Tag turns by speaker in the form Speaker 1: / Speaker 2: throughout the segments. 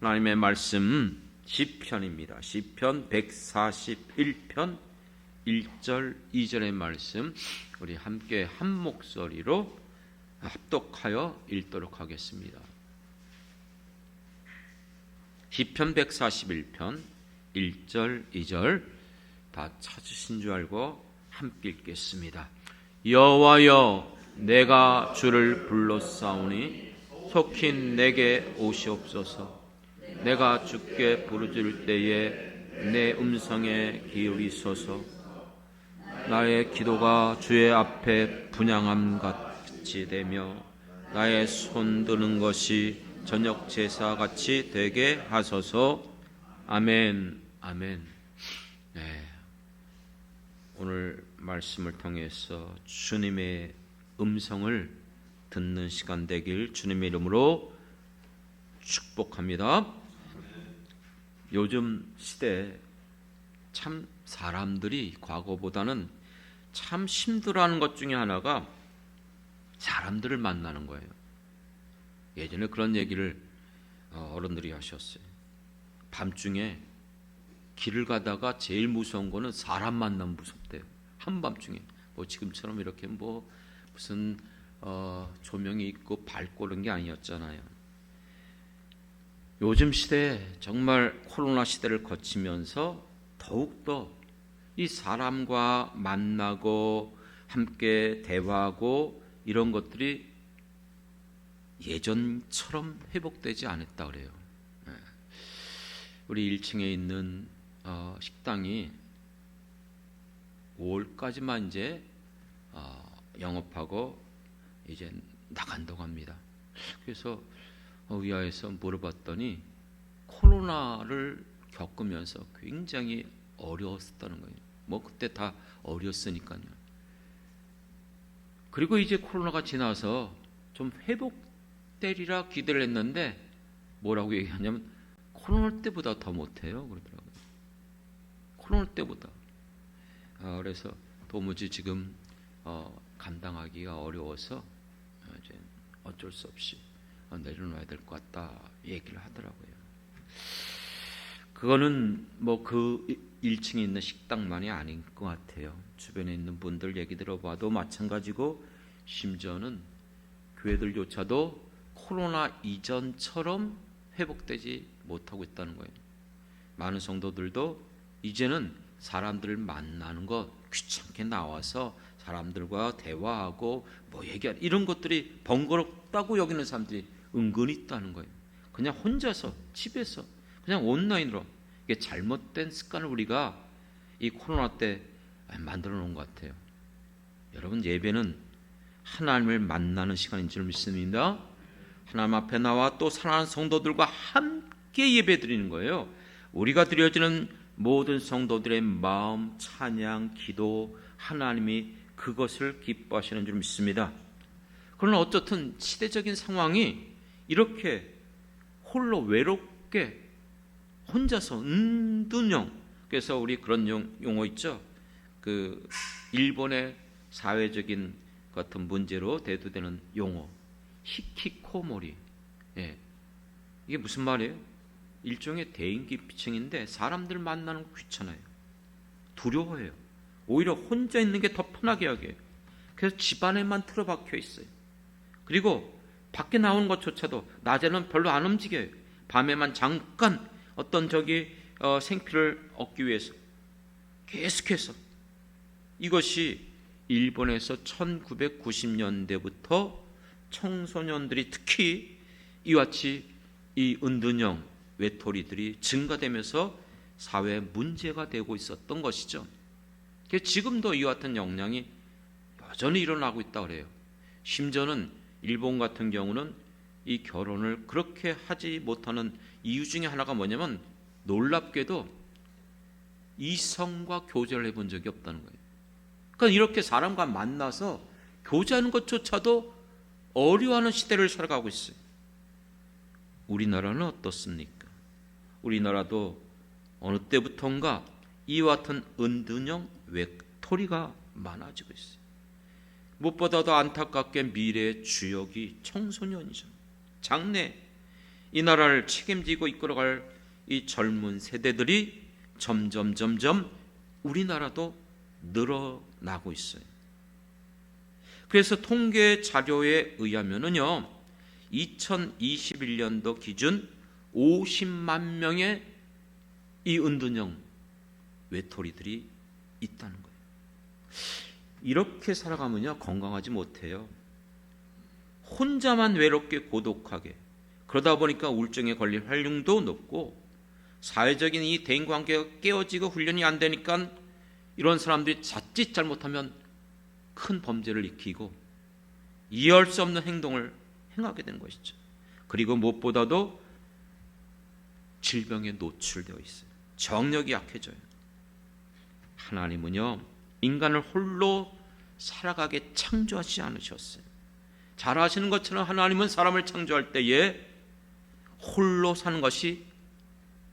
Speaker 1: 하나님의 말씀 시편입니다. 시편 141편 1절 2절의 말씀 우리 함께 한 목소리로 합독하여 읽도록 하겠습니다. 시편 141편 1절 2절 다 찾으신 줄 알고 함께 읽겠습니다. 여호와여, 내가 주를 불렀사오니 속히 내게 오시옵소서. 내가 주께 부르짖을 때에 내 음성에 기울이소서. 나의 기도가 주의 앞에 분향함 같이 되며 나의 손 드는 것이 저녁 제사 같이 되게 하소서. 아멘. 아멘. 네. 오늘 말씀을 통해서 주님의 음성을 듣는 시간 되길 주님의 이름으로 축복합니다. 요즘 시대에 참 사람들이 과거보다는 참 힘들어하는 것 중에 하나가 사람들을 만나는 거예요. 예전에 그런 얘기를 어른들이 하셨어요. 밤중에 길을 가다가 제일 무서운 거는 사람 만나면 무섭대요. 한밤중에 뭐 지금처럼 이렇게 뭐 무슨 조명이 있고 밝고 그런 게 아니었잖아요. 요즘 시대에 정말 코로나 시대를 거치면서 더욱더 이 사람과 만나고 함께 대화하고 이런 것들이 예전처럼 회복되지 않았다 그래요. 우리 1층에 있는 식당이 5월까지만 이제 영업하고 이제 나간다고 합니다. 그래서 의아해서 물어봤더니 코로나를 겪으면서 굉장히 어려웠다는 거예요. 뭐 그때 다 어렸으니까요. 그리고 이제 코로나가 지나서 좀 회복되리라 기대를 했는데 뭐라고 얘기하냐면 코로나 때보다 더 못해요 그러더라고요. 코로나 때보다. 그래서 도무지 지금 감당하기가 어려워서 이제 어쩔 수 없이 내려놔야 될 것 같다 얘기를 하더라고요. 그거는 뭐 그 1층에 있는 식당만이 아닌 것 같아요. 주변에 있는 분들 얘기 들어봐도 마찬가지고 심지어는 교회들조차도 코로나 이전처럼 회복되지 못하고 있다는 거예요. 많은 성도들도 이제는 사람들을 만나는 것 귀찮게 나와서 사람들과 대화하고 뭐 얘기하는 이런 것들이 번거롭다고 여기는 사람들이 은근히 있다는 거예요. 그냥 혼자서 집에서 그냥 온라인으로 이게 잘못된 습관을 우리가 이 코로나 때 만들어 놓은 것 같아요. 여러분, 예배는 하나님을 만나는 시간인 줄 믿습니다. 하나님 앞에 나와 또 사랑하는 성도들과 함께 예배 드리는 거예요. 우리가 드려지는 모든 성도들의 마음, 찬양, 기도, 하나님이 그것을 기뻐하시는 줄 믿습니다. 그러나 어쨌든 시대적인 상황이 이렇게 홀로 외롭게 혼자서 은둔형, 그래서 우리 그런 용어 있죠. 그 일본의 사회적인 같은 문제로 대두되는 용어 히키코모리. 예. 이게 무슨 말이에요? 일종의 대인기피증인데 사람들 만나는 거 귀찮아요. 두려워해요. 오히려 혼자 있는 게 더 편하게 여겨요. 그래서 집안에만 틀어박혀 있어요. 그리고 밖에 나오는 것조차도 낮에는 별로 안 움직여요. 밤에만 잠깐 어떤 생필을 얻기 위해서 계속해서. 이것이 일본에서 1990년대부터 청소년들이 특히 이와 같이 이 은둔형 외톨이들이 증가되면서 사회 문제가 되고 있었던 것이죠. 지금도 이와 같은 영향이 여전히 일어나고 있다고 그래요. 심지어는 일본 같은 경우는 이 결혼을 그렇게 하지 못하는 이유 중에 하나가 뭐냐면 놀랍게도 이성과 교제를 해본 적이 없다는 거예요. 그러니까 이렇게 사람과 만나서 교제하는 것조차도 어려워하는 시대를 살아가고 있어요. 우리나라는 어떻습니까? 우리나라도 어느 때부터인가 이와 같은 은둔형 외톨이가 많아지고 있어요. 무엇보다도 안타깝게 미래의 주역이 청소년이죠. 장래 이 나라를 책임지고 이끌어갈 이 젊은 세대들이 점점 우리나라도 늘어나고 있어요. 그래서 통계 자료에 의하면은요, 2021년도 기준 50만 명의 이 은둔형 외톨이들이 있다는 거예요. 이렇게 살아가면요, 건강하지 못해요. 혼자만 외롭게 고독하게, 그러다 보니까 우울증에 걸릴 활용도 높고, 사회적인 이 대인관계가 깨어지고 훈련이 안 되니까 이런 사람들이 자칫 잘못하면 큰 범죄를 일으키고 이해할 수 없는 행동을 행하게 되는 것이죠. 그리고 무엇보다도 질병에 노출되어 있어요. 정력이 약해져요. 하나님은요, 인간을 홀로 살아가게 창조하지 않으셨어요. 잘 아시는 것처럼 하나님은 사람을 창조할 때에 홀로 사는 것이,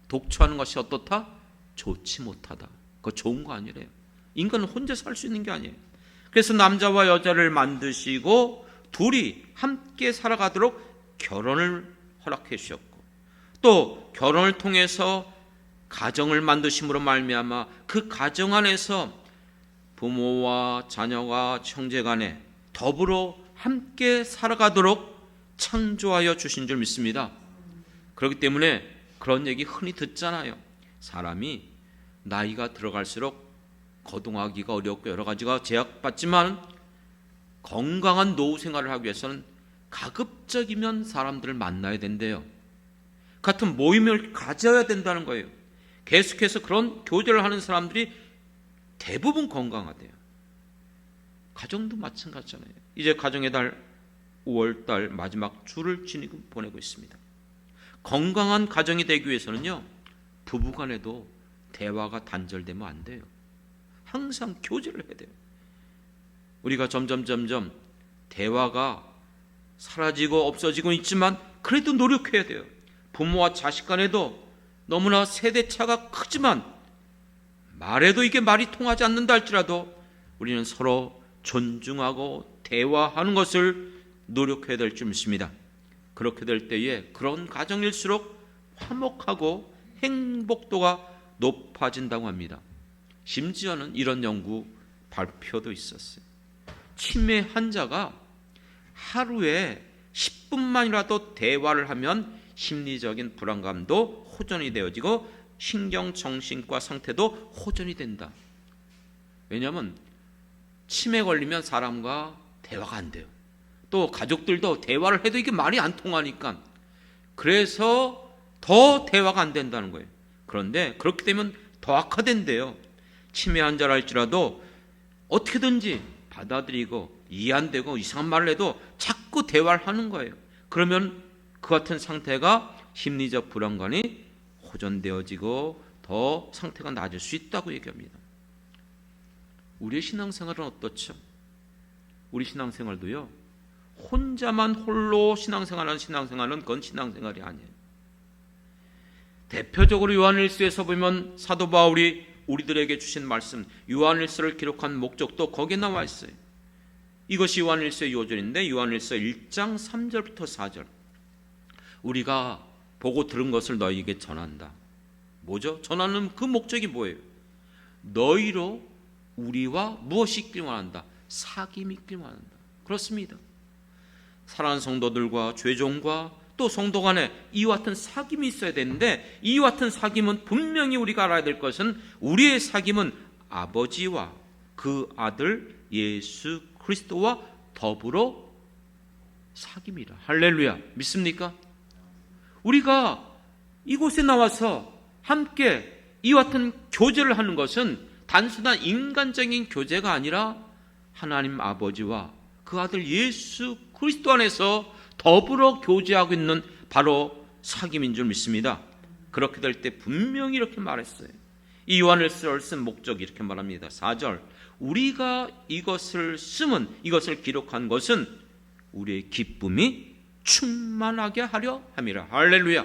Speaker 1: 독처하는 것이 어떻다? 좋지 못하다. 그거 좋은 거 아니래요. 인간은 혼자 살 수 있는 게 아니에요. 그래서 남자와 여자를 만드시고 둘이 함께 살아가도록 결혼을 허락해 주셨고, 또 결혼을 통해서 가정을 만드심으로 말미암아 그 가정 안에서 부모와 자녀가 형제간에 더불어 함께 살아가도록 창조하여 주신 줄 믿습니다. 그렇기 때문에 그런 얘기 흔히 듣잖아요. 사람이 나이가 들어갈수록 거동하기가 어렵고 여러 가지가 제약받지만 건강한 노후 생활을 하기 위해서는 가급적이면 사람들을 만나야 된대요. 같은 모임을 가져야 된다는 거예요. 계속해서 그런 교제를 하는 사람들이 대부분 건강하대요. 가정도 마찬가지잖아요. 이제 가정의 달 5월달 마지막 주를 지금 보내고 있습니다. 건강한 가정이 되기 위해서는요, 부부간에도 대화가 단절되면 안 돼요. 항상 교제를 해야 돼요. 우리가 점점 대화가 사라지고 없어지고 있지만 그래도 노력해야 돼요. 부모와 자식 간에도 너무나 세대차가 크지만 말해도 이게 말이 통하지 않는다 할지라도 우리는 서로 존중하고 대화하는 것을 노력해야 될 줄 믿습니다. 그렇게 될 때에 그런 가정일수록 화목하고 행복도가 높아진다고 합니다. 심지어는 이런 연구 발표도 있었어요. 치매 환자가 하루에 10분만이라도 대화를 하면 심리적인 불안감도 호전이 되어지고 신경정신과 상태도 호전이 된다. 왜냐하면 치매 걸리면 사람과 대화가 안 돼요. 또 가족들도 대화를 해도 이게 말이 안 통하니까, 그래서 더 대화가 안 된다는 거예요. 그런데 그렇게 되면 더 악화된대요. 치매 환자라 할지라도 어떻게든지 받아들이고 이해 안 되고 이상한 말을 해도 자꾸 대화를 하는 거예요. 그러면 그 같은 상태가 심리적 불안감이 호전되어지고 더 상태가 나아질 수 있다고 얘기합니다. 우리의 신앙생활은 어떻죠? 우리 신앙생활도요, 혼자만 홀로 신앙생활하는 신앙생활은 그건 신앙생활이 아니에요. 대표적으로 요한일서에서 보면 사도 바울이 우리들에게 주신 말씀, 요한일서를 기록한 목적도 거기에 나와 있어요. 이것이 요한일서의 요절인데 요한일서 1장 3절부터 4절, 우리가 보고 들은 것을 너희에게 전한다. 뭐죠? 전하는 그 목적이 뭐예요? 너희로 우리와 무엇이 있길 원한다? 사귐이 있길 원한다. 그렇습니다. 사랑하는 성도들과 죄종과 또 성도 간에 이와 같은 사귐이 있어야 되는데, 이와 같은 사귐은 분명히 우리가 알아야 될 것은 우리의 사귐은 아버지와 그 아들 예수 그리스도와 더불어 사귐이라. 할렐루야. 믿습니까? 우리가 이곳에 나와서 함께 이와 같은 교제를 하는 것은 단순한 인간적인 교제가 아니라 하나님 아버지와 그 아들 예수 그리스도 안에서 더불어 교제하고 있는 바로 사귐인 줄 믿습니다. 그렇게 될 때 분명히 이렇게 말했어요. 이 요한일서를 쓴 목적이 이렇게 말합니다. 4절, 우리가 이것을 쓰면, 이것을 기록한 것은 우리의 기쁨이 충만하게 하려 함이라. 할렐루야.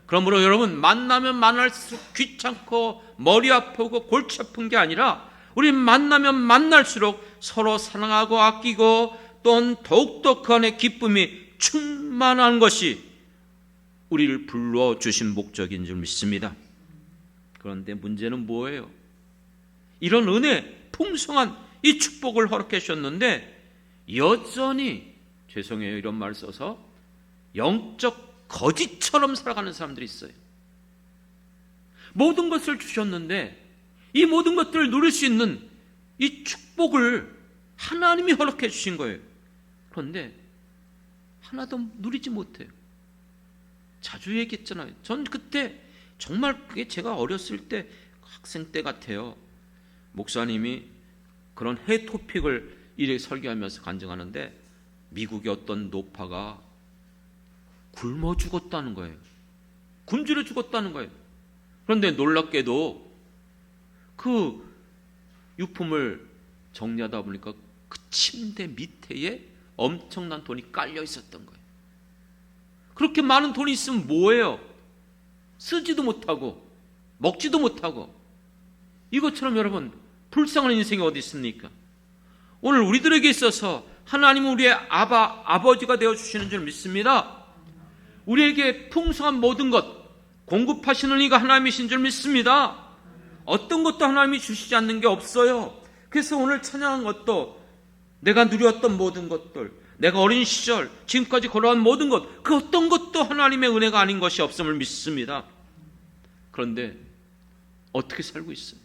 Speaker 1: 그러므로 여러분, 만나면 만날수록 귀찮고 머리 아프고 골치 아픈 게 아니라 우리 만나면 만날수록 서로 사랑하고 아끼고 또한 더욱더 그 안에 기쁨이 충만한 것이 우리를 불러주신 목적인 줄 믿습니다. 그런데 문제는 뭐예요? 이런 은혜, 풍성한 이 축복을 허락해 주셨는데 여전히, 죄송해요 이런 말 써서, 영적 거지처럼 살아가는 사람들이 있어요. 모든 것을 주셨는데 이 모든 것들을 누릴 수 있는 이 축복을 하나님이 허락해 주신 거예요. 그런데 하나도 누리지 못해요. 자주 얘기했잖아요. 전 그때 정말 그게 제가 어렸을 때, 학생 때 같아요. 목사님이 그런 해 토픽을 이렇게 설교하면서 간증하는데 미국의 어떤 노파가 굶어 죽었다는 거예요. 굶주려 죽었다는 거예요. 그런데 놀랍게도 그 유품을 정리하다 보니까 그 침대 밑에 엄청난 돈이 깔려 있었던 거예요. 그렇게 많은 돈이 있으면 뭐예요? 쓰지도 못하고 먹지도 못하고. 이것처럼 여러분, 불쌍한 인생이 어디 있습니까? 오늘 우리들에게 있어서 하나님은 우리의 아버지가 되어주시는 줄 믿습니다. 우리에게 풍성한 모든 것 공급하시는 이가 하나님이신 줄 믿습니다. 어떤 것도 하나님이 주시지 않는 게 없어요. 그래서 오늘 찬양한 것도 내가 누렸던 모든 것들, 내가 어린 시절 지금까지 걸어온 모든 것, 그 어떤 것도 하나님의 은혜가 아닌 것이 없음을 믿습니다. 그런데 어떻게 살고 있어요?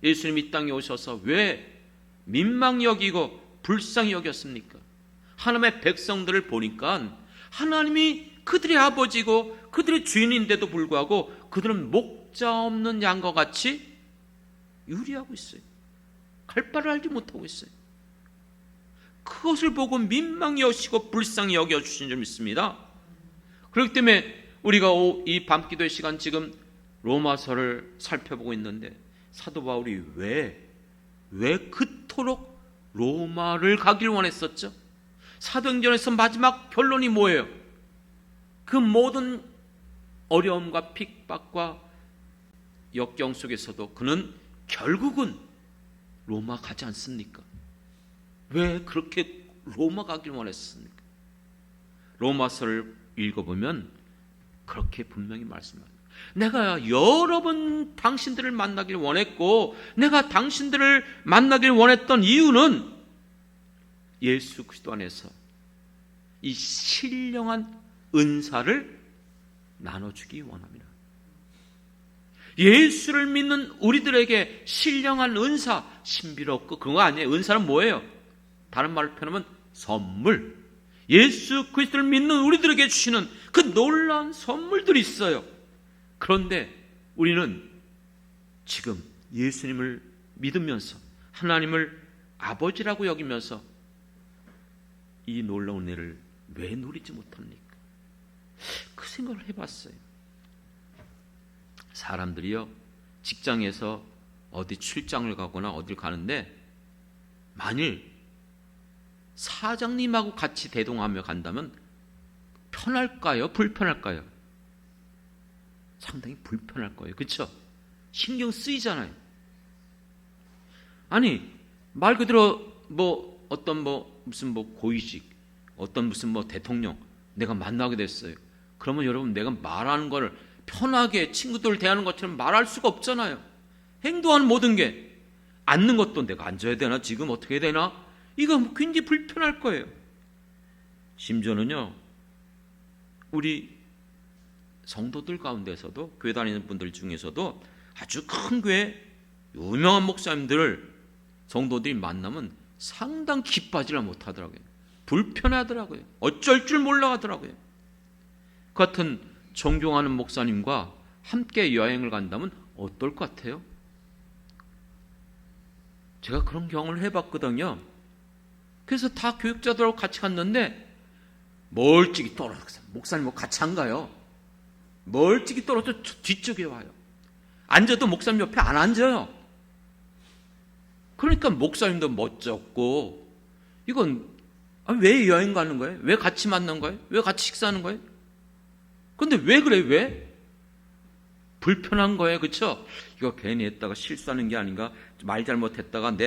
Speaker 1: 예수님 이 땅에 오셔서 왜 민망히 여기고 불쌍히 여겼습니까? 하나님의 백성들을 보니까 하나님이 그들의 아버지고 그들의 주인인데도 불구하고 그들은 목자 없는 양과 같이 유리하고 있어요. 갈 바를 알지 못하고 있어요. 그것을 보고 민망히 여기시고 불쌍히 여겨주신 줄 믿습니다. 그렇기 때문에 우리가 이 밤기도의 시간 지금 로마서를 살펴보고 있는데 사도 바울이 왜 그토록 로마를 가길 원했었죠? 사도행전에서 마지막 결론이 뭐예요? 그 모든 어려움과 핍박과 역경 속에서도 그는 결국은 로마 가지 않습니까? 왜 그렇게 로마 가길 원했습니까? 로마서를 읽어보면 그렇게 분명히 말씀합니다. 내가 여러 번 당신들을 만나길 원했고, 내가 당신들을 만나길 원했던 이유는 예수 그리스도 안에서 이 신령한 은사를 나눠주기 원합니다. 예수를 믿는 우리들에게 신령한 은사, 신비롭고 그런 거 아니에요. 은사는 뭐예요? 다른 말로 표현하면 선물. 예수 그리스도를 믿는 우리들에게 주시는 그 놀라운 선물들이 있어요. 그런데 우리는 지금 예수님을 믿으면서 하나님을 아버지라고 여기면서 이 놀라운 은혜를 왜 누리지 못합니까? 그 생각을 해봤어요. 사람들이요, 직장에서 어디 출장을 가거나 어딜 가는데 만일 사장님하고 같이 대동하며 간다면 편할까요? 불편할까요? 상당히 불편할 거예요. 그렇죠? 신경 쓰이잖아요. 아니, 말 그대로 무슨 고위직, 어떤 무슨 대통령 내가 만나게 됐어요. 그러면 여러분, 내가 말하는 거를 편하게 친구들 대하는 것처럼 말할 수가 없잖아요. 행동하는 모든 게, 앉는 것도 내가 앉아야 되나? 지금 어떻게 해야 되나? 이거 굉장히 불편할 거예요. 심지어는요, 우리 성도들 가운데서도, 교회 다니는 분들 중에서도 아주 큰 교회 유명한 목사님들을 성도들이 만나면 상당히 기뻐하지를 못하더라고요. 불편하더라고요. 어쩔 줄 몰라 하더라고요. 그 같은 존경하는 목사님과 함께 여행을 간다면 어떨 것 같아요? 제가 그런 경험을 해봤거든요. 그래서 다 교육자들하고 같이 갔는데 멀찍이 떨어졌어요. 목사님하고 같이 안 가요. 멀찍이 떨어져 뒤쪽에 와요. 앉아도 목사님 옆에 안 앉아요. 그러니까 목사님도 멋졌고, 이건 왜 여행 가는 거예요? 왜 같이 만난 거예요? 왜 같이 식사하는 거예요? 근데 왜 그래? 왜? 불편한 거예요. 그렇죠? 이거 괜히 했다가 실수하는 게 아닌가? 말 잘못했다가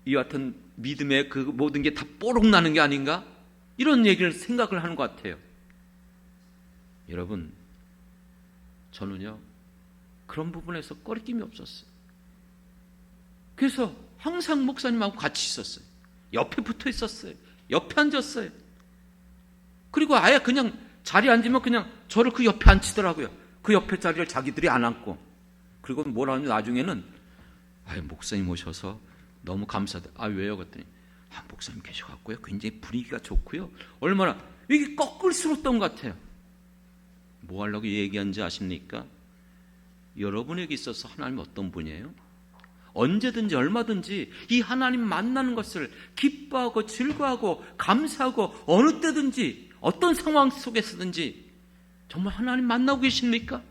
Speaker 1: 이 같은 믿음의 그 모든 게 다 뽀록 나는 게 아닌가? 이런 얘기를 생각을 하는 것 같아요. 여러분, 저는요 그런 부분에서 꺼리낌이 없었어요. 그래서 항상 목사님하고 같이 있었어요. 옆에 붙어 있었어요. 옆에 앉았어요. 그리고 아예 그냥 자리에 앉으면 그냥 저를 그 옆에 앉히더라고요. 그 옆에 자리를 자기들이 안 앉고. 그리고 뭐라 하냐, 나중에는 목사님 오셔서 너무 감사하다. 왜요? 그랬더니 목사님 계셔갖고요 굉장히 분위기가 좋고요, 얼마나 이게 꺾을스러웠던 것 같아요. 뭐 하려고 얘기한지 아십니까? 여러분에게 있어서 하나님은 어떤 분이에요? 언제든지 얼마든지 이 하나님 만나는 것을 기뻐하고 즐거워하고 감사하고 어느 때든지 어떤 상황 속에서든지 정말 하나님 만나고 계십니까?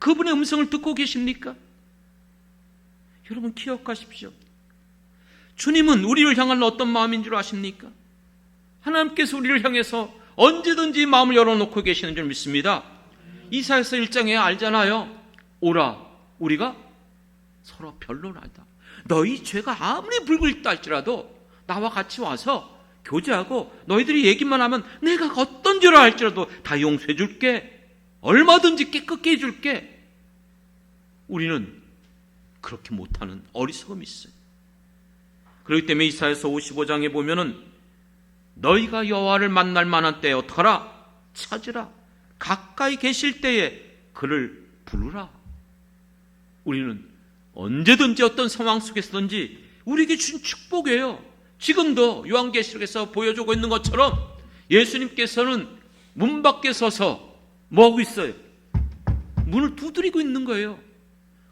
Speaker 1: 그분의 음성을 듣고 계십니까? 여러분 기억하십시오. 주님은 우리를 향한 어떤 마음인 줄 아십니까? 하나님께서 우리를 향해서 언제든지 마음을 열어놓고 계시는 줄 믿습니다. 이사야서 1장에 알잖아요. 오라, 우리가 서로 변론하다. 너희 죄가 아무리 불고 있다 할지라도 나와 같이 와서 교제하고 너희들이 얘기만 하면 내가 어떤 죄를 할지라도 다 용서해 줄게. 얼마든지 깨끗게 해줄게. 우리는 그렇게 못하는 어리석음이 있어요. 그렇기 때문에 이사야서 55장에 보면은 너희가 여호와를 만날 만한 때에 어떡하라? 찾으라. 가까이 계실 때에 그를 부르라. 우리는 언제든지 어떤 상황 속에서든지 우리에게 준 축복이에요. 지금도 요한계시록에서 보여주고 있는 것처럼 예수님께서는 문 밖에 서서 뭐하고 있어요? 문을 두드리고 있는 거예요.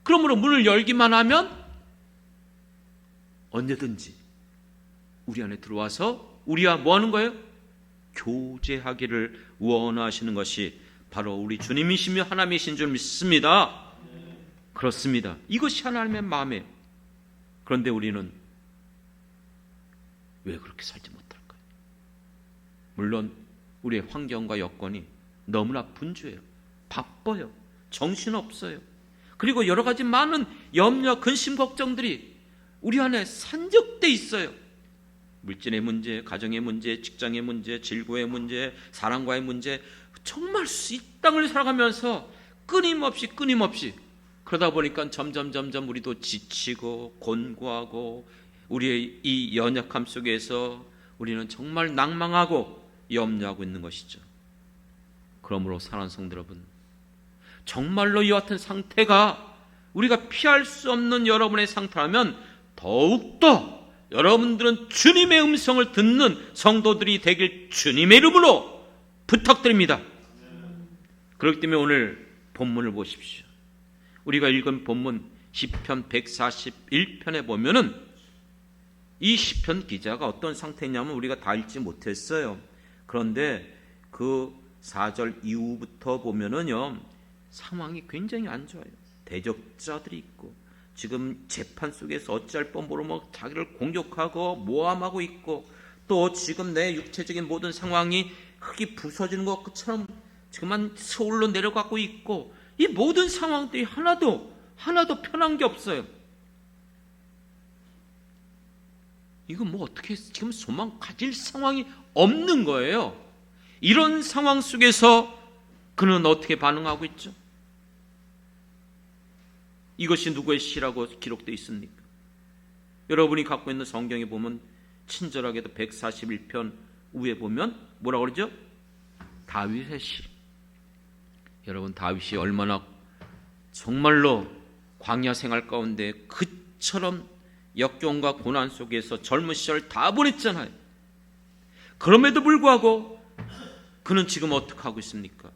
Speaker 1: 그러므로 문을 열기만 하면 언제든지 우리 안에 들어와서 우리와 뭐 하는 거예요? 교제하기를 원하시는 것이 바로 우리 주님이시며 하나님이신 줄 믿습니다. 그렇습니다. 이것이 하나님의 마음이에요. 그런데 우리는 왜 그렇게 살지 못할까요? 물론 우리의 환경과 여건이 너무나 분주해요. 바빠요. 정신없어요. 그리고 여러 가지 많은 염려, 근심, 걱정들이 우리 안에 산적돼 있어요. 물질의 문제, 가정의 문제, 직장의 문제, 질고의 문제, 사랑과의 문제, 정말 이 땅을 살아가면서 끊임없이 그러다 보니까 점점 우리도 지치고 곤고하고 우리의 이 연약함 속에서 우리는 정말 낭망하고 염려하고 있는 것이죠. 그러므로 사랑하는 성도 여러분, 정말로 이와 같은 상태가 우리가 피할 수 없는 여러분의 상태라면 더욱더 여러분들은 주님의 음성을 듣는 성도들이 되길 주님의 이름으로 부탁드립니다. 그렇기 때문에 오늘 본문을 보십시오. 우리가 읽은 본문 시편 141편에 보면은 이 시편 기자가 어떤 상태냐면 우리가 다 읽지 못했어요. 그런데 그 4절 이후부터 보면은요, 상황이 굉장히 안 좋아요. 대적자들이 있고 지금 재판 속에서 어찌할 뻔 모르면 자기를 공격하고 모함하고 있고, 또 지금 내 육체적인 모든 상황이 흙이 부서지는 것처럼 지금만 서울로 내려가고 있고, 이 모든 상황들이 하나도 편한 게 없어요. 이거 뭐 어떻게 지금 소망 가질 상황이 없는 거예요. 이런 상황 속에서 그는 어떻게 반응하고 있죠? 이것이 누구의 시라고 기록되어 있습니까? 여러분이 갖고 있는 성경에 보면 친절하게도 141편 위에 보면 뭐라고 그러죠? 다윗의 시. 여러분, 다윗이 얼마나 정말로 광야 생활 가운데 그처럼 역경과 고난 속에서 젊은 시절 다 보냈잖아요. 그럼에도 불구하고 그는 지금 어떻게 하고 있습니까?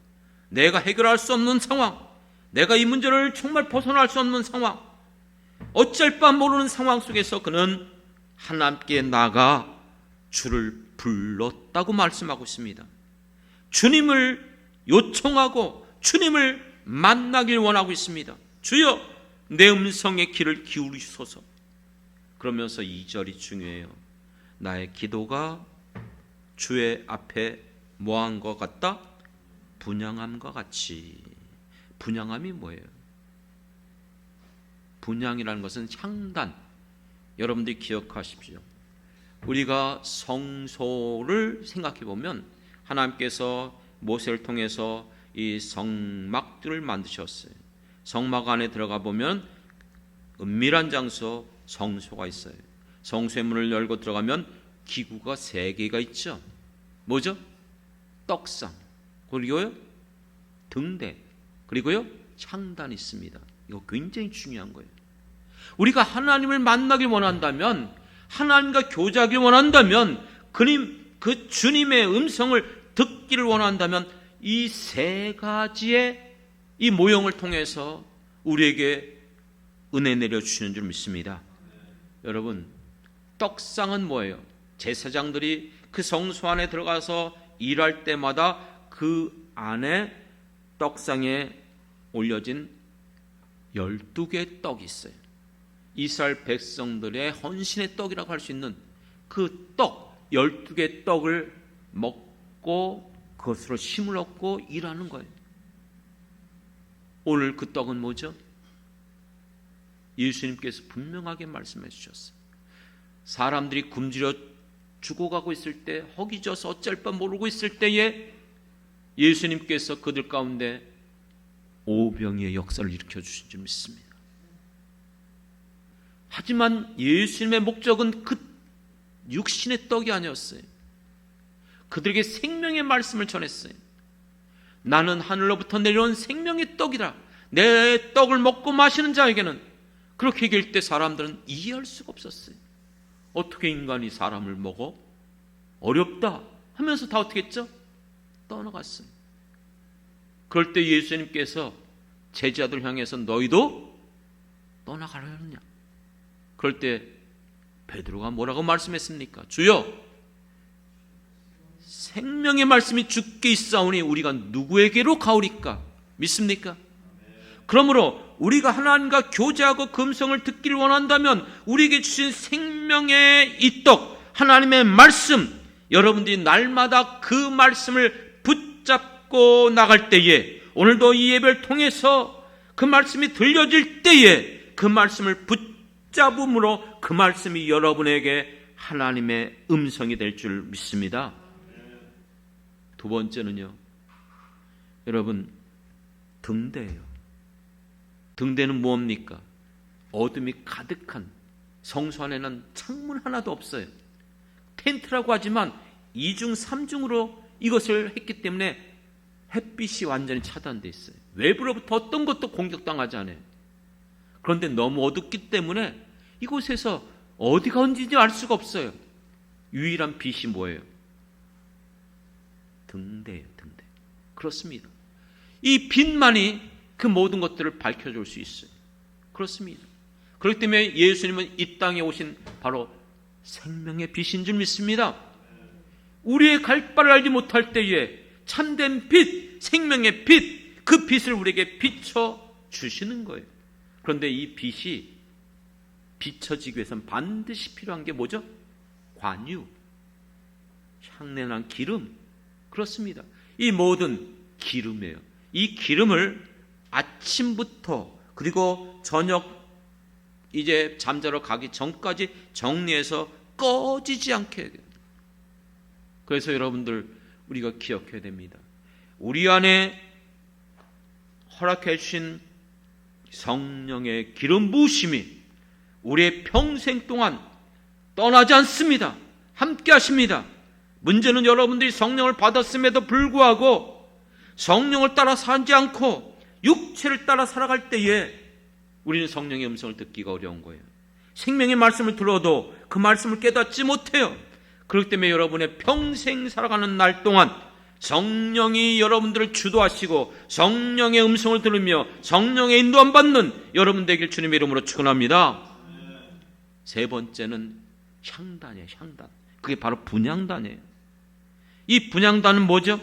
Speaker 1: 내가 해결할 수 없는 상황, 내가 이 문제를 정말 벗어날 수 없는 상황, 어쩔 바 모르는 상황 속에서 그는 하나님께 나가 주를 불렀다고 말씀하고 있습니다. 주님을 요청하고 주님을 만나길 원하고 있습니다. 주여, 내 음성의 귀를 기울이소서. 그러면서 2절이 중요해요. 나의 기도가 주의 앞에 뭐한 것 같다? 분향함과 같이. 분향함이 뭐예요? 분향이라는 것은 향단. 여러분들이 기억하십시오. 우리가 성소를 생각해 보면 하나님께서 모세를 통해서 이 성막들을 만드셨어요. 성막 안에 들어가 보면 은밀한 장소 성소가 있어요. 성소의 문을 열고 들어가면 기구가 3개가 있죠. 뭐죠? 떡상, 그리고요 등대, 그리고요 향단이 있습니다. 이거 굉장히 중요한 거예요. 우리가 하나님을 만나길 원한다면, 하나님과 교제하길 원한다면, 그 주님의 음성을 듣기를 원한다면 이 3가지의 이 모형을 통해서 우리에게 은혜 내려주시는 줄 믿습니다. 여러분, 떡상은 뭐예요? 제사장들이 그 성소 안에 들어가서 일할 때마다 그 안에 떡상에 올려진 12개의 떡이 있어요. 이스라엘 백성들의 헌신의 떡이라고 할 수 있는 그 떡 12개의 떡을 먹고 그것으로 힘을 얻고 일하는 거예요. 오늘 그 떡은 뭐죠? 예수님께서 분명하게 말씀해 주셨어요. 사람들이 굶주려 죽어가고 있을 때, 허기져서 어쩔 바 모르고 있을 때에 예수님께서 그들 가운데 오병이의 역사를 일으켜 주신 줄 믿습니다. 하지만 예수님의 목적은 그 육신의 떡이 아니었어요. 그들에게 생명의 말씀을 전했어요. 나는 하늘로부터 내려온 생명의 떡이라. 내 떡을 먹고 마시는 자에게는, 그렇게 얘기할 때 사람들은 이해할 수가 없었어요. 어떻게 인간이 사람을 먹어? 어렵다 하면서 다 어떻게 했죠? 떠나갔어요. 그럴 때 예수님께서 제자들 향해서 너희도 떠나가려 하느냐? 그럴 때 베드로가 뭐라고 말씀했습니까? 주여, 생명의 말씀이 주께 있사오니 우리가 누구에게로 가오리까? 믿습니까? 그러므로 우리가 하나님과 교제하고 금성을 듣기를 원한다면 우리에게 주신 생명의 이 떡, 하나님의 말씀, 여러분들이 날마다 그 말씀을 붙잡고 나갈 때에, 오늘도 이 예배를 통해서 그 말씀이 들려질 때에 그 말씀을 붙잡음으로 그 말씀이 여러분에게 하나님의 음성이 될 줄 믿습니다. 두 번째는요, 여러분, 등대예요. 등대는 뭡니까? 어둠이 가득한 성소 안에는 창문 하나도 없어요. 텐트라고 하지만 2중 3중으로 이것을 했기 때문에 햇빛이 완전히 차단되어 있어요. 외부로부터 어떤 것도 공격당하지 않아요. 그런데 너무 어둡기 때문에 이곳에서 어디가 언제인지 알 수가 없어요. 유일한 빛이 뭐예요? 등대예요, 등대. 그렇습니다. 이 빛만이 그 모든 것들을 밝혀줄 수 있어요. 그렇습니다. 그렇기 때문에 예수님은 이 땅에 오신 바로 생명의 빛인 줄 믿습니다. 우리의 갈 바를 알지 못할 때에 참된 빛, 생명의 빛, 그 빛을 우리에게 비춰주시는 거예요. 그런데 이 빛이 비춰지기 위해서는 반드시 필요한 게 뭐죠? 관유, 향내난 기름. 그렇습니다. 이 모든 기름이에요. 이 기름을 아침부터 그리고 저녁 이제 잠자러 가기 전까지 정리해서 꺼지지 않게 해야 돼요. 그래서 여러분들, 우리가 기억해야 됩니다. 우리 안에 허락해 주신 성령의 기름 부으심이 우리의 평생 동안 떠나지 않습니다. 함께 하십니다. 문제는 여러분들이 성령을 받았음에도 불구하고 성령을 따라 살지 않고 육체를 따라 살아갈 때에 우리는 성령의 음성을 듣기가 어려운 거예요. 생명의 말씀을 들어도 그 말씀을 깨닫지 못해요. 그렇기 때문에 여러분의 평생 살아가는 날 동안 성령이 여러분들을 주도하시고 성령의 음성을 들으며 성령의 인도함 받는 여러분 되길 주님의 이름으로 축원합니다. 세 번째는 향단이에요. 향단. 그게 바로 분향단이에요. 이 분향단은 뭐죠?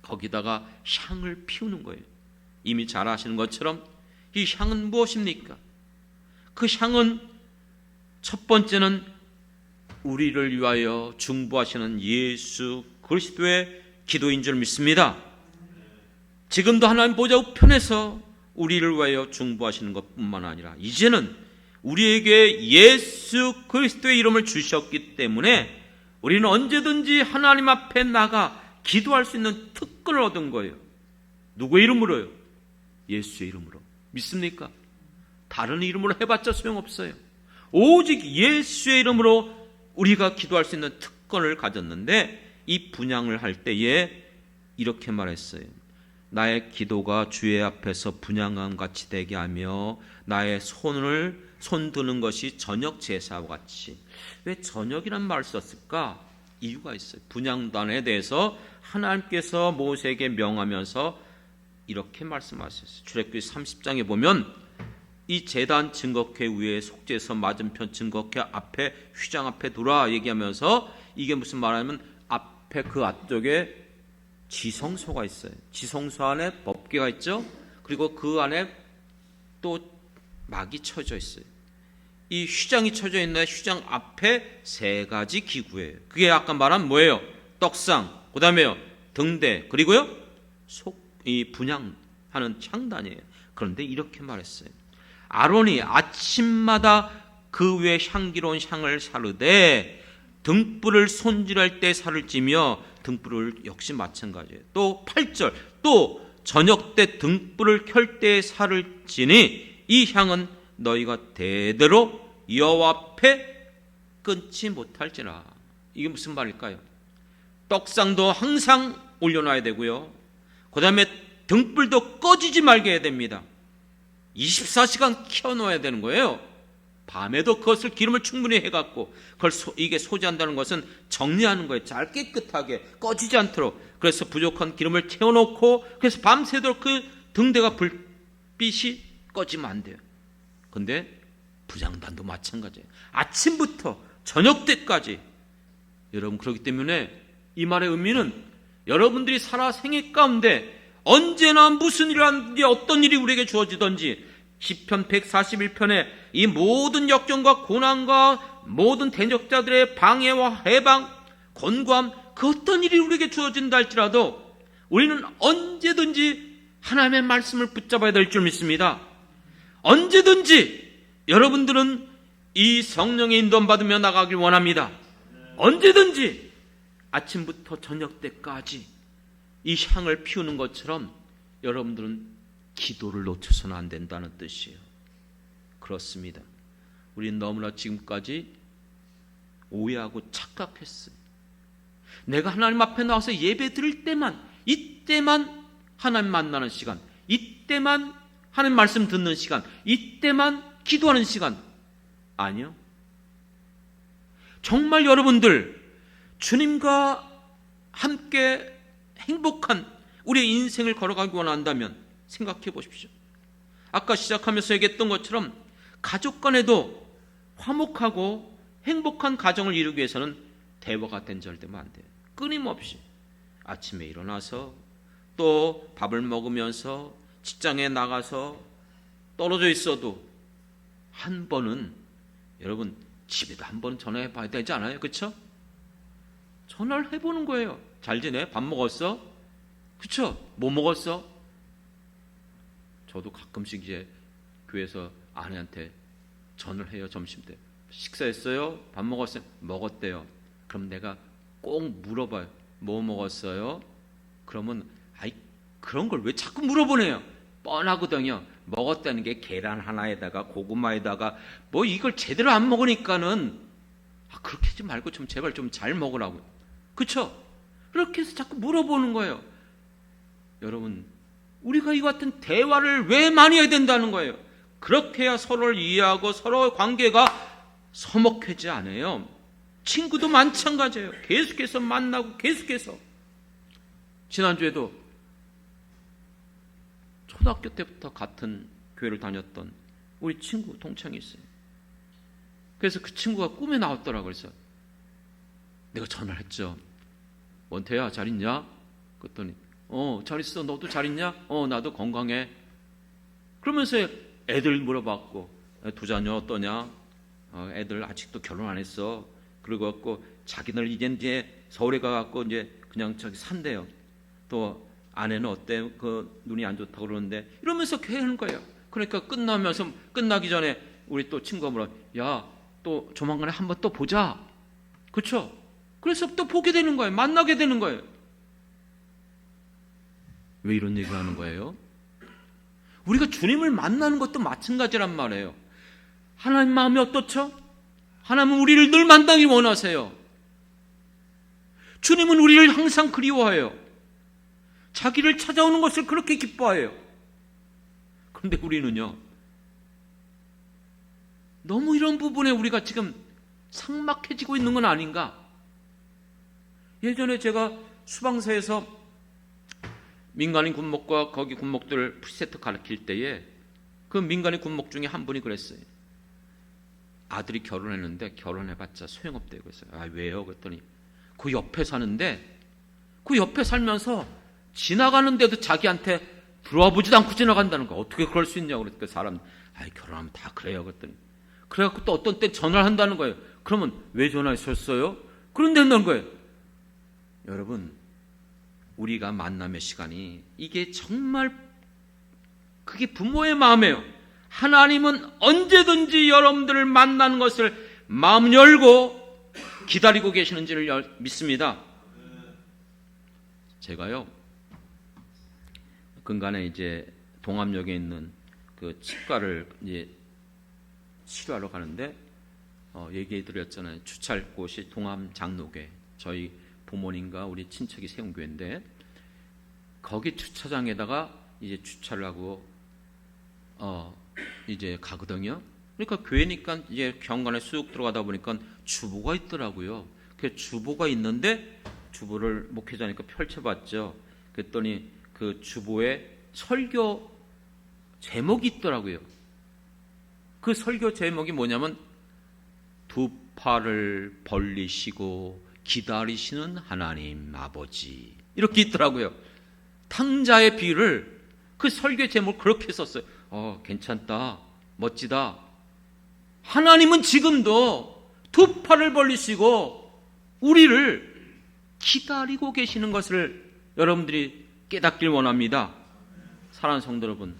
Speaker 1: 거기다가 향을 피우는 거예요. 이미 잘 아시는 것처럼 이 향은 무엇입니까? 그 향은 첫 번째는 우리를 위하여 중보하시는 예수 그리스도의 기도인 줄 믿습니다. 지금도 하나님 보좌 우편에서 우리를 위하여 중보하시는 것뿐만 아니라 이제는 우리에게 예수 그리스도의 이름을 주셨기 때문에 우리는 언제든지 하나님 앞에 나가 기도할 수 있는 특권을 얻은 거예요. 누구의 이름으로요? 예수의 이름으로. 믿습니까? 다른 이름으로 해봤자 소용없어요. 오직 예수의 이름으로 우리가 기도할 수 있는 특권을 가졌는데, 이 분향을 할 때에 이렇게 말했어요. 나의 기도가 주의 앞에서 분향함 같이 되게 하며 나의 손 드는 것이 저녁 제사와 같이. 왜 저녁이란 말을 썼을까? 이유가 있어요. 분향단에 대해서 하나님께서 모세에게 명하면서 이렇게 말씀하셨어요. 출애굽기 30장에 보면 이 제단 증거궤 위에 속죄서 맞은편 증거궤 앞에 휘장 앞에 두라 얘기하면서, 이게 무슨 말하냐면 앞에 그 앞쪽에 지성소가 있어요. 지성소 안에 법궤가 있죠. 그리고 그 안에 또 막이 쳐져 있어요. 이 휘장이 쳐져 있는 휘장 앞에 세 가지 기구예요. 그게 아까 말한 뭐예요? 떡상, 그 다음에요 등대, 그리고요 이 분향하는 창단이에요. 그런데 이렇게 말했어요. 아론이 아침마다 그 위에 향기로운 향을 사르되 등불을 손질할 때 살을 찌며, 등불을 역시 마찬가지예요. 또 8절, 또 저녁 때 등불을 켤 때 살을 찌니 이 향은 너희가 대대로 여호와 앞에 끊지 못할지라. 이게 무슨 말일까요? 떡상도 항상 올려놔야 되고요, 그 다음에 등불도 꺼지지 말게 해야 됩니다. 24시간 켜놓아야 되는 거예요. 밤에도 그것을 기름을 충분히 해갖고, 그걸 이게 소지한다는 것은 정리하는 거예요. 잘 깨끗하게 꺼지지 않도록. 그래서 부족한 기름을 채워놓고, 그래서 밤새도록 그 등대가 불빛이 꺼지면 안 돼요. 근데 부장단도 마찬가지예요. 아침부터 저녁 때까지. 여러분, 그렇기 때문에 이 말의 의미는 여러분들이 살아 생애 가운데 언제나 무슨 일을 하든지 어떤 일이 우리에게 주어지든지, 시편 141편에 이 모든 역경과 고난과 모든 대적자들의 방해와 해방, 권고함, 그 어떤 일이 우리에게 주어진다 할지라도 우리는 언제든지 하나님의 말씀을 붙잡아야 될 줄 믿습니다. 언제든지 여러분들은 이 성령의 인도함 받으며 나가길 원합니다. 언제든지 아침부터 저녁 때까지 이 향을 피우는 것처럼 여러분들은 기도를 놓쳐서는 안 된다는 뜻이에요. 그렇습니다. 우리는 너무나 지금까지 오해하고 착각했어요. 내가 하나님 앞에 나와서 예배 드릴 때만, 이때만 하나님 만나는 시간, 이때만 하나님 말씀 듣는 시간, 이때만 기도하는 시간. 아니요. 정말 여러분들 주님과 함께 행복한 우리의 인생을 걸어가기 원한다면 생각해 보십시오. 아까 시작하면서 얘기했던 것처럼 가족 간에도 화목하고 행복한 가정을 이루기 위해서는 대화가 된절되면 안 돼요. 끊임없이 아침에 일어나서 또 밥을 먹으면서 직장에 나가서 떨어져 있어도 한 번은, 여러분 집에도 한 번 전화해 봐야 되지 않아요? 그렇죠? 전화를 해보는 거예요. 잘 지내? 밥 먹었어? 그렇죠? 뭐 먹었어? 저도 가끔씩 이제 교회에서 아내한테 전화를 해요. 점심때 식사했어요? 밥 먹었어요? 먹었대요. 그럼 내가 꼭 물어봐요. 뭐 먹었어요? 그러면 아이, 그런 걸 왜 자꾸 물어보네요. 뻔하거든요. 먹었다는 게 계란 하나에다가 고구마에다가 뭐 이걸 제대로 안 먹으니까는 그렇게 하지 말고 좀 제발 좀 잘 먹으라고요. 그렇죠? 그렇게 해서 자꾸 물어보는 거예요. 여러분, 우리가 이 같은 대화를 왜 많이 해야 된다는 거예요. 그렇게 해야 서로를 이해하고 서로의 관계가 서먹해지지 않아요. 친구도 마찬가지예요. 계속해서 만나고 계속해서. 지난주에도 초등학교 때부터 같은 교회를 다녔던 우리 친구 동창이 있어요. 그래서 그 친구가 꿈에 나왔더라고요. 그래서 내가 전화를 했죠. 원태야 잘 있냐? 그랬더니 잘 있어. 너도 잘 있냐? 나도 건강해. 그러면서 애들 물어봤고, 두 자녀 어떠냐? 애들 아직도 결혼 안 했어. 그리고 갖고 자기들 이제 서울에 가갖고 이제 그냥 저기 산대요. 또 아내는 어때? 그 눈이 안 좋다고 그러는데, 이러면서 하는 거예요. 그러니까 끝나기 전에 우리 또 친구가 물어, 야, 또 조만간에 한번 또 보자. 그렇죠? 그래서 또 보게 되는 거예요. 만나게 되는 거예요. 왜 이런 얘기를 하는 거예요? 우리가 주님을 만나는 것도 마찬가지란 말이에요. 하나님 마음이 어떻죠? 하나님은 우리를 늘 만나기 원하세요. 주님은 우리를 항상 그리워해요. 자기를 찾아오는 것을 그렇게 기뻐해요. 그런데 우리는요, 너무 이런 부분에 우리가 지금 삭막해지고 있는 건 아닌가? 예전에 제가 수방사에서 민간인 군목과 거기 군목들 프리세트 가르칠 때에 그 민간인 군목 중에 한 분이 그랬어요. 아들이 결혼했는데 결혼해봤자 소용없대요. 그래서 아, 왜요? 그랬더니 그 옆에 사는데 그 옆에 살면서 지나가는데도 자기한테 들어와 보지도 않고 지나간다는 거. 어떻게 그럴 수 있냐고 그랬더니 그 사람 결혼하면 다 그래요. 그랬더니 그래갖고 또 어떤 때 전화를 한다는 거예요. 그러면 왜 전화했었어요? 그런다는 거예요. 여러분, 우리가 만남의 시간이 이게 정말 그게 부모의 마음이에요. 하나님은 언제든지 여러분들을 만나는 것을 마음 열고 기다리고 계시는지를 믿습니다. 제가요, 근간에 이제 동암역에 있는 그 치과를 이제 치료하러 가는데 얘기해 드렸잖아요. 주차할 곳이 동암 장로교, 저희 부모님과 우리 친척이 세운 교회인데 거기 주차장에다가 이제 주차를 하고 이제 가거든요. 그러니까 교회니까 이제 경관에 쑥 들어가다 보니까 주보가 있더라고요. 그 주보가 있는데 주보를 목회자니까 펼쳐봤죠. 그랬더니 그 주보에 설교 제목이 있더라고요. 그 설교 제목이 뭐냐면 두 팔을 벌리시고 기다리시는 하나님 아버지, 이렇게 있더라고요. 탕자의 비유를 그 설교 제목을 그렇게 썼어요. 괜찮다, 멋지다. 하나님은 지금도 두 팔을 벌리시고 우리를 기다리고 계시는 것을 여러분들이 깨닫길 원합니다. 사랑하는 성도 여러분,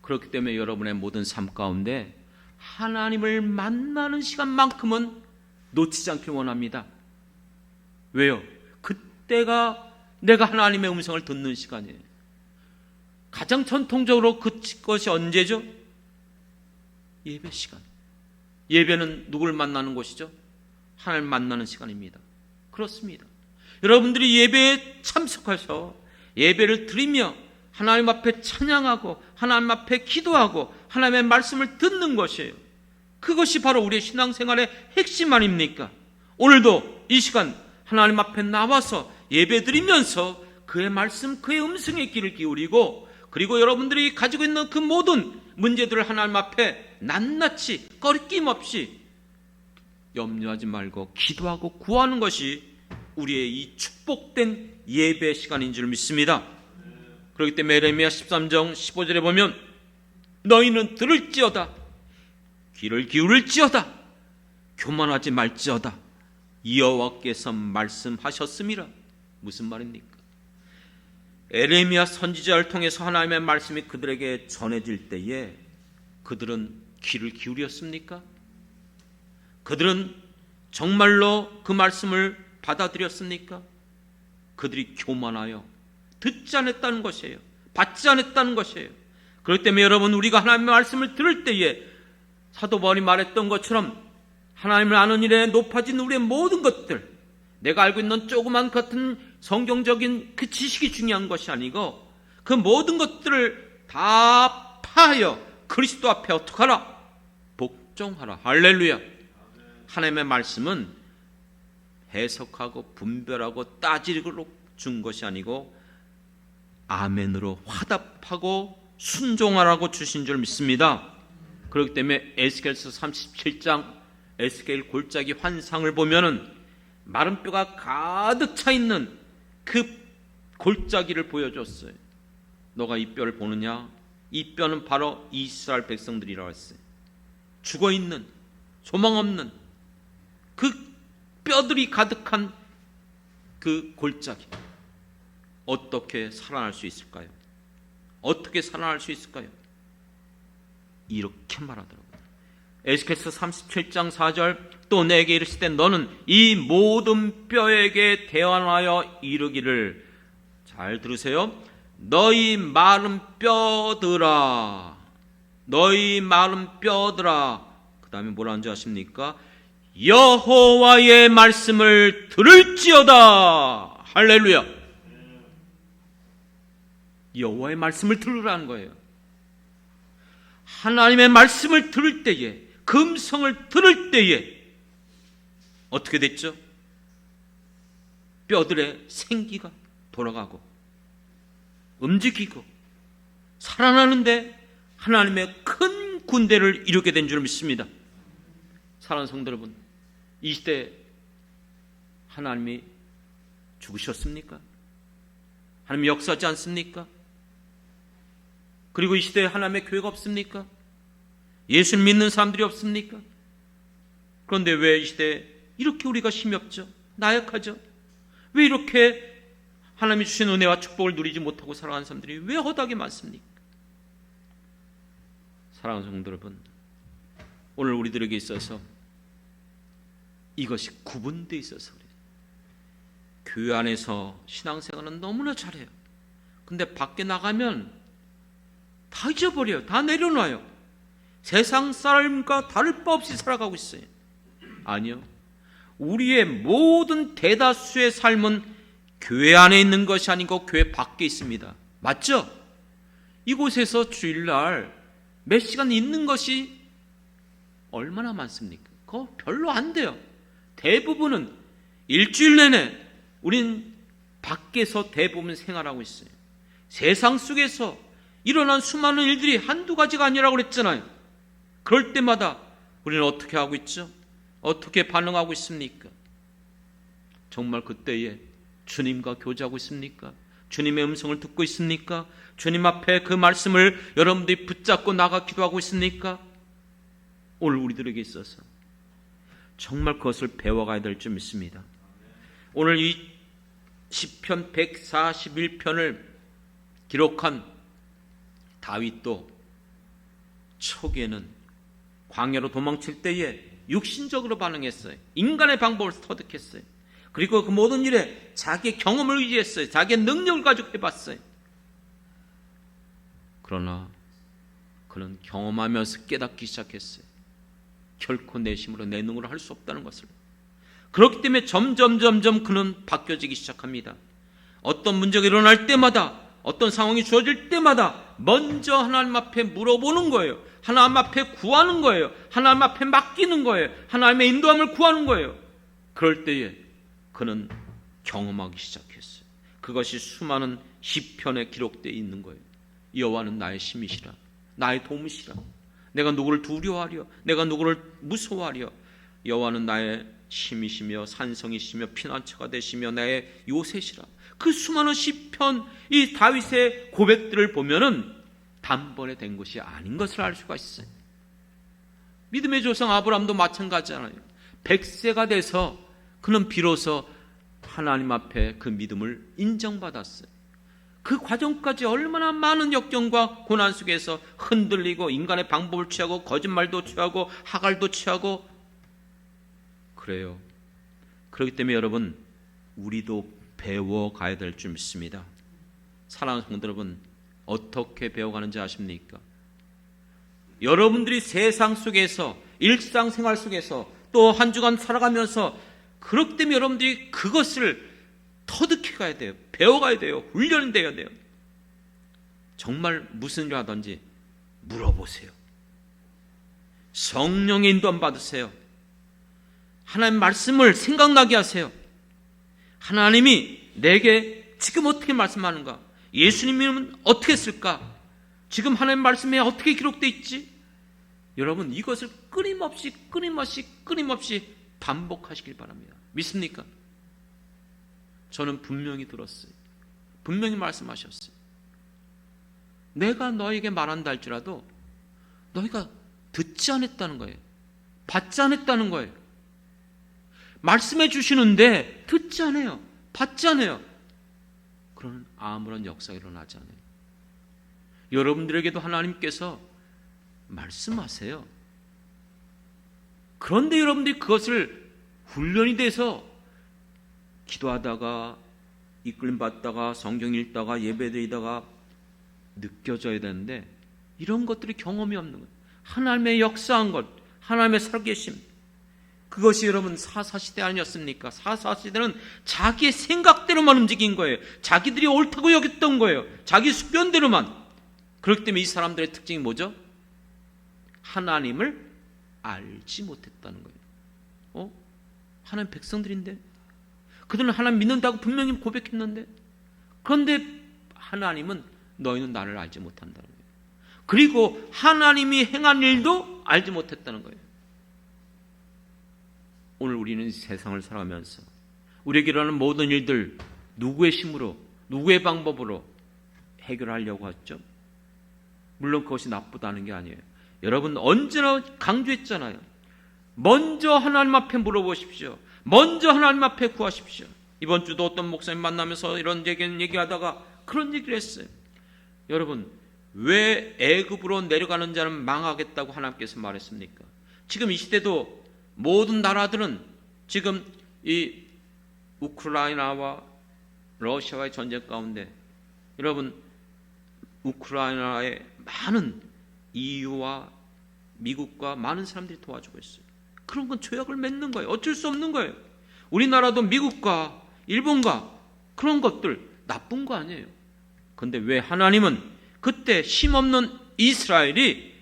Speaker 1: 그렇기 때문에 여러분의 모든 삶 가운데 하나님을 만나는 시간만큼은 놓치지 않길 원합니다. 왜요? 그때가 내가 하나님의 음성을 듣는 시간이에요. 가장 전통적으로 그것이 언제죠? 예배 시간. 예배는 누굴 만나는 곳이죠? 하나님 만나는 시간입니다. 그렇습니다. 여러분들이 예배에 참석하셔 예배를 드리며 하나님 앞에 찬양하고 하나님 앞에 기도하고 하나님의 말씀을 듣는 것이에요. 그것이 바로 우리의 신앙생활의 핵심 아닙니까? 오늘도 이 시간 하나님 앞에 나와서 예배 드리면서 그의 말씀, 그의 음성에 귀를 기울이고, 그리고 여러분들이 가지고 있는 그 모든 문제들을 하나님 앞에 낱낱이 꺼리낌 염려하지 말고 기도하고 구하는 것이 우리의 이 축복된 예배 시간인 줄 믿습니다. 그렇기 때문에 에레미야 13장 15절에 보면 너희는 들을지어다, 귀를 기울일지어다, 교만하지 말지어다, 여호와께서 말씀하셨음이라. 무슨 말입니까? 에레미야 선지자를 통해서 하나님의 말씀이 그들에게 전해질 때에 그들은 귀를 기울였습니까? 그들은 정말로 그 말씀을 받아들였습니까? 그들이 교만하여 듣지 않았다는 것이에요. 받지 않았다는 것이에요. 그렇기 때문에 여러분, 우리가 하나님의 말씀을 들을 때에 사도 바울이 말했던 것처럼 하나님을 아는 일에 높아진 우리의 모든 것들, 내가 알고 있는 조그만 같은 성경적인 그 지식이 중요한 것이 아니고 그 모든 것들을 다 파하여 그리스도 앞에 어떻게 하라? 복종하라. 할렐루야. 하나님의 말씀은 해석하고 분별하고 따지고 준 것이 아니고 아멘으로 화답하고 순종하라고 주신 줄 믿습니다. 그렇기 때문에 에스겔서 37장 에스겔 골짜기 환상을 보면은 마른 뼈가 가득 차 있는 그 골짜기를 보여줬어요. 너가 이 뼈를 보느냐? 이 뼈는 바로 이스라엘 백성들이라고 했어요. 죽어있는, 소망 없는 그 뼈들이 가득한 그 골짜기, 어떻게 살아날 수 있을까요? 어떻게 살아날 수 있을까요? 이렇게 말하더라고요. 에스겔서 37장 4절, 또 내게 이르시되 너는 이 모든 뼈에게 대언하여 이르기를, 잘 들으세요, 너희 마른 뼈들아, 너희 마른 뼈들아. 그 다음에 뭐라는 줄 아십니까? 여호와의 말씀을 들을지어다. 할렐루야. 여호와의 말씀을 들으라는 거예요. 하나님의 말씀을 들을 때에, 그 음성을 들을 때에 어떻게 됐죠? 뼈들의 생기가 돌아가고 움직이고 살아나는데 하나님의 큰 군대를 이루게 된 줄 믿습니다. 사랑하는 성도 여러분, 이 시대에 하나님이 죽으셨습니까? 하나님이 역사하지 않습니까? 그리고 이 시대에 하나님의 교회가 없습니까? 예수를 믿는 사람들이 없습니까? 그런데 왜 이 시대에 이렇게 우리가 힘이 없죠? 나약하죠? 왜 이렇게 하나님이 주신 은혜와 축복을 누리지 못하고 살아가는 사람들이 왜 허다하게 많습니까? 사랑하는 성도 여러분, 오늘 우리들에게 있어서 이것이 구분되어 있어서 그래요. 교회 안에서 신앙생활은 너무나 잘해요. 근데 밖에 나가면 다 잊어버려요. 다 내려놔요. 세상 사람과 다를 바 없이 살아가고 있어요. 아니요. 우리의 모든 대다수의 삶은 교회 안에 있는 것이 아니고 교회 밖에 있습니다. 맞죠? 이곳에서 주일날 몇 시간 있는 것이 얼마나 많습니까? 그거 별로 안 돼요. 대부분은 일주일 내내 우린 밖에서 대부분 생활하고 있어요. 세상 속에서 일어난 수많은 일들이 한두 가지가 아니라고 그랬잖아요. 그럴 때마다 우리는 어떻게 하고 있죠? 어떻게 반응하고 있습니까? 정말 그때에 주님과 교제하고 있습니까? 주님의 음성을 듣고 있습니까? 주님 앞에 그 말씀을 여러분들이 붙잡고 나가 기도하고 있습니까? 오늘 우리들에게 있어서 정말 그것을 배워가야 될 줄 믿습니다. 오늘 이 시편 141편을 기록한 다윗도 초기에는 광야로 도망칠 때에 육신적으로 반응했어요. 인간의 방법을 터득했어요. 그리고 그 모든 일에 자기의 경험을 의지했어요. 자기의 능력을 가지고 해봤어요. 그러나 그는 경험하면서 깨닫기 시작했어요. 결코 내 힘으로 내 능으로 할 수 없다는 것을. 그렇기 때문에 점점 그는 바뀌어지기 시작합니다. 어떤 문제가 일어날 때마다, 어떤 상황이 주어질 때마다 먼저 하나님 앞에 물어보는 거예요. 하나님 앞에 구하는 거예요. 하나님 앞에 맡기는 거예요. 하나님의 인도함을 구하는 거예요. 그럴 때에 그는 경험하기 시작했어요. 그것이 수많은 시편에 기록되어 있는 거예요. 여호와는 나의 힘이시라, 나의 도움이시라. 내가 누구를 두려워하려, 내가 누구를 무서워하려. 여호와는 나의 힘이시며 산성이시며 피난처가 되시며 나의 요새시라. 그 수많은 시편, 이 다윗의 고백들을 보면은 단번에 된 것이 아닌 것을 알 수가 있어요. 믿음의 조상 아브라함도 마찬가지잖아요. 100세가 돼서 그는 비로소 하나님 앞에 그 믿음을 인정받았어요. 그 과정까지 얼마나 많은 역경과 고난 속에서 흔들리고 인간의 방법을 취하고 거짓말도 취하고 하갈도 취하고 그래요. 그렇기 때문에 여러분, 우리도 배워가야 될 줄 믿습니다. 사랑하는 성도 여러분, 어떻게 배워가는지 아십니까? 여러분들이 세상 속에서, 일상생활 속에서 또 한 주간 살아가면서 그렇기 때문에 여러분들이 그것을 터득해 가야 돼요. 배워가야 돼요. 훈련돼야 돼요. 정말 무슨 일 하든지 물어보세요. 성령의 인도함 받으세요. 하나님 말씀을 생각나게 하세요. 하나님이 내게 지금 어떻게 말씀하는가? 예수님은 어떻게 했을까? 지금 하나님 말씀에 어떻게 기록되어 있지? 여러분, 이것을 끊임없이 반복하시길 바랍니다. 믿습니까? 저는 분명히 들었어요. 분명히 말씀하셨어요. 내가 너에게 말한다 할지라도 너희가 듣지 않았다는 거예요. 받지 않았다는 거예요. 말씀해 주시는데 듣지 않아요. 받지 않아요. 그러면 아무런 역사가 일어나지 않아요. 여러분들에게도 하나님께서 말씀하세요. 그런데 여러분들이 그것을 훈련이 돼서 기도하다가 이끌림 받다가 성경 읽다가 예배드리다가 느껴져야 되는데 이런 것들이 경험이 없는 거예요. 하나님의 역사한 것, 하나님의 살아계심, 그것이 여러분 사사시대 아니었습니까? 사사시대는 자기의 생각대로만 움직인 거예요. 자기들이 옳다고 여겼던 거예요. 자기 수견대로만. 그렇기 때문에 이 사람들의 특징이 뭐죠? 하나님을 알지 못했다는 거예요. 하나님 백성들인데, 그들은 하나님 믿는다고 분명히 고백했는데, 그런데 하나님은 너희는 나를 알지 못한다는 거예요. 그리고 하나님이 행한 일도 알지 못했다는 거예요. 오늘 우리는 세상을 살아가면서 우리에게 일어나는 모든 일들 누구의 힘으로, 누구의 방법으로 해결하려고 하죠? 물론 그것이 나쁘다는 게 아니에요. 여러분 언제나 강조했잖아요. 먼저 하나님 앞에 물어보십시오. 먼저 하나님 앞에 구하십시오. 이번 주도 어떤 목사님 만나면서 이런 얘기하다가 그런 얘기를 했어요. 여러분, 왜 애굽으로 내려가는 자는 망하겠다고 하나님께서 말했습니까? 지금 이 시대도 모든 나라들은 지금 이 우크라이나와 러시아와의 전쟁 가운데, 여러분 우크라이나의 많은 EU와 미국과 많은 사람들이 도와주고 있어요. 그런 건 조약을 맺는 거예요. 어쩔 수 없는 거예요. 우리나라도 미국과 일본과 그런 것들 나쁜 거 아니에요. 그런데 왜 하나님은 그때 힘없는 이스라엘이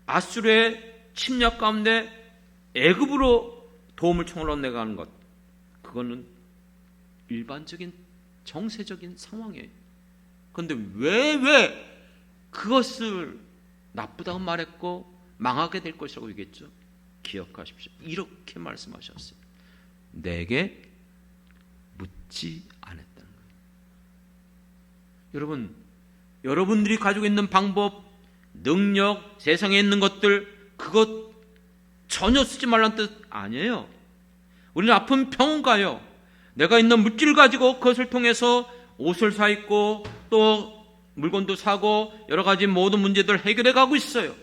Speaker 1: 아수르의 침략 가운데 애굽으로 도움을 청하러 내가는 것, 그거는 일반적인 정세적인 상황이에요. 그런데 왜 그것을 나쁘다고 말했고 망하게 될 것이라고 얘기했죠? 기억하십시오. 이렇게 말씀하셨어요. 내게 묻지 않았다는 거예요. 여러분, 여러분들이 가지고 있는 방법, 능력, 세상에 있는 것들, 그것 전혀 쓰지 말라는 뜻 아니에요. 우리는 아픈 병원 가요. 내가 있는 물질을 가지고 그것을 통해서 옷을 사 입고 또 물건도 사고 여러 가지 모든 문제들을 해결해 가고 있어요.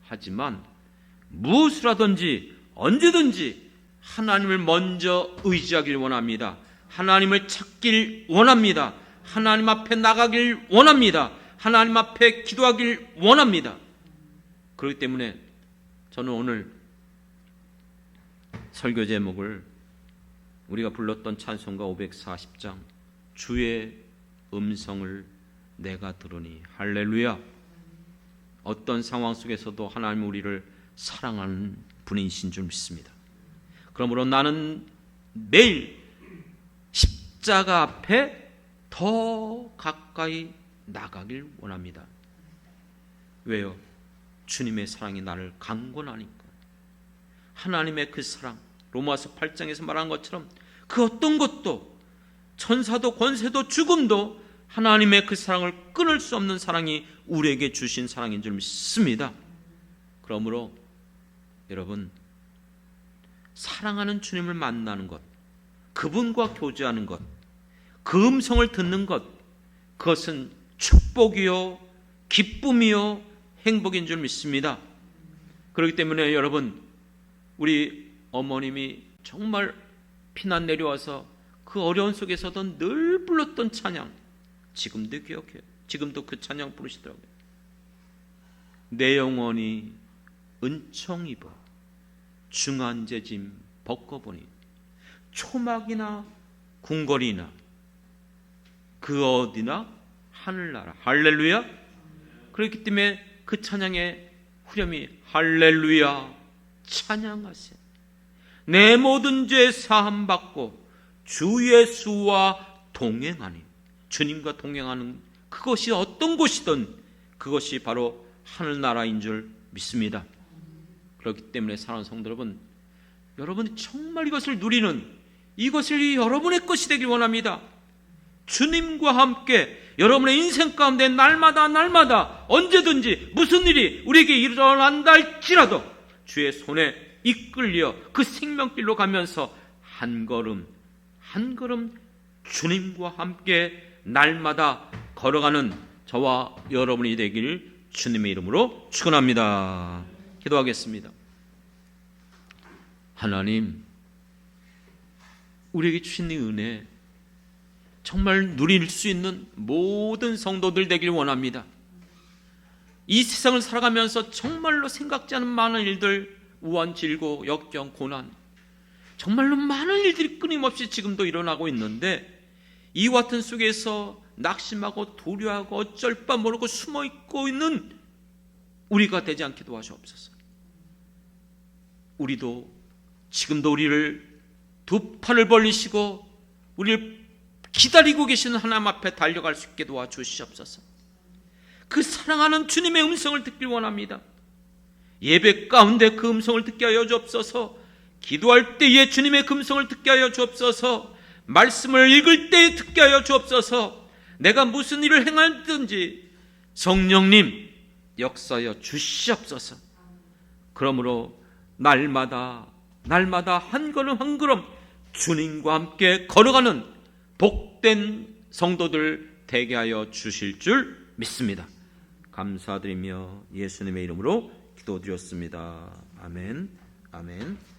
Speaker 1: 하지만 무엇을 하든지 언제든지 하나님을 먼저 의지하길 원합니다. 하나님을 찾길 원합니다. 하나님 앞에 나가길 원합니다. 하나님 앞에 기도하길 원합니다. 그렇기 때문에 저는 오늘 설교 제목을 우리가 불렀던 찬송가 540장 주의 음성을 내가 들으니, 할렐루야. 어떤 상황 속에서도 하나님 우리를 사랑하는 분이신 줄 믿습니다. 그러므로 나는 매일 십자가 앞에 더 가까이 나가길 원합니다. 왜요? 주님의 사랑이 나를 강권하니까. 하나님의 그 사랑, 로마서 8장에서 말한 것처럼 그 어떤 것도, 천사도 권세도 죽음도 하나님의 그 사랑을 끊을 수 없는 사랑이 우리에게 주신 사랑인 줄 믿습니다. 그러므로 여러분, 사랑하는 주님을 만나는 것, 그분과 교제하는 것, 그 음성을 듣는 것, 그것은 축복이요 기쁨이요 행복인 줄 믿습니다. 그렇기 때문에 여러분, 우리 어머님이 정말 피난 내려와서 그 어려운 속에서도 늘 불렀던 찬양, 지금도 기억해요. 지금도 그 찬양 부르시더라고요. 내 영혼이 은총 입어 중한제짐 벗고보니 초막이나 궁궐이나 그 어디나 하늘나라. 할렐루야. 그렇기 때문에 그 찬양의 후렴이 할렐루야 찬양하세. 내 모든 죄 사함 받고 주 예수와 동행하니. 주님과 동행하는 그것이 어떤 곳이든 그것이 바로 하늘나라인 줄 믿습니다. 그렇기 때문에 사랑하는 성도 여러분, 여러분이 정말 이것을 누리는, 이것이 여러분의 것이 되길 원합니다. 주님과 함께 여러분의 인생 가운데 날마다 언제든지 무슨 일이 우리에게 일어난다 할지라도 주의 손에 이끌려 그 생명길로 가면서 한 걸음 한 걸음 주님과 함께 날마다 걸어가는 저와 여러분이 되길 주님의 이름으로 축원합니다. 기도하겠습니다. 하나님, 우리에게 주신 이 은혜 정말 누릴 수 있는 모든 성도들 되길 원합니다. 이 세상을 살아가면서 정말로 생각지 않은 많은 일들, 우한, 질고, 역경, 고난, 정말로 많은 일들이 끊임없이 지금도 일어나고 있는데 이와 같은 속에서 낙심하고 도류하고 어쩔 바 모르고 숨어있고 있는 우리가 되지 않게 도와주옵소서. 우리도 지금도 우리를 두 팔을 벌리시고 우리를 기다리고 계시는 하나님 앞에 달려갈 수 있게 도와주시옵소서. 그 사랑하는 주님의 음성을 듣길 원합니다. 예배 가운데 그 음성을 듣게 하여 주옵소서. 기도할 때에 주님의 그 음성을 듣게 하여 주옵소서. 말씀을 읽을 때에 듣게 하여 주옵소서. 내가 무슨 일을 행하든지 성령님 역사하여 주시옵소서. 그러므로 날마다 한 걸음 한 걸음 주님과 함께 걸어가는 복된 성도들 되게 하여 주실 줄 믿습니다. 감사드리며 예수님의 이름으로 기도드렸습니다. 아멘. 아멘.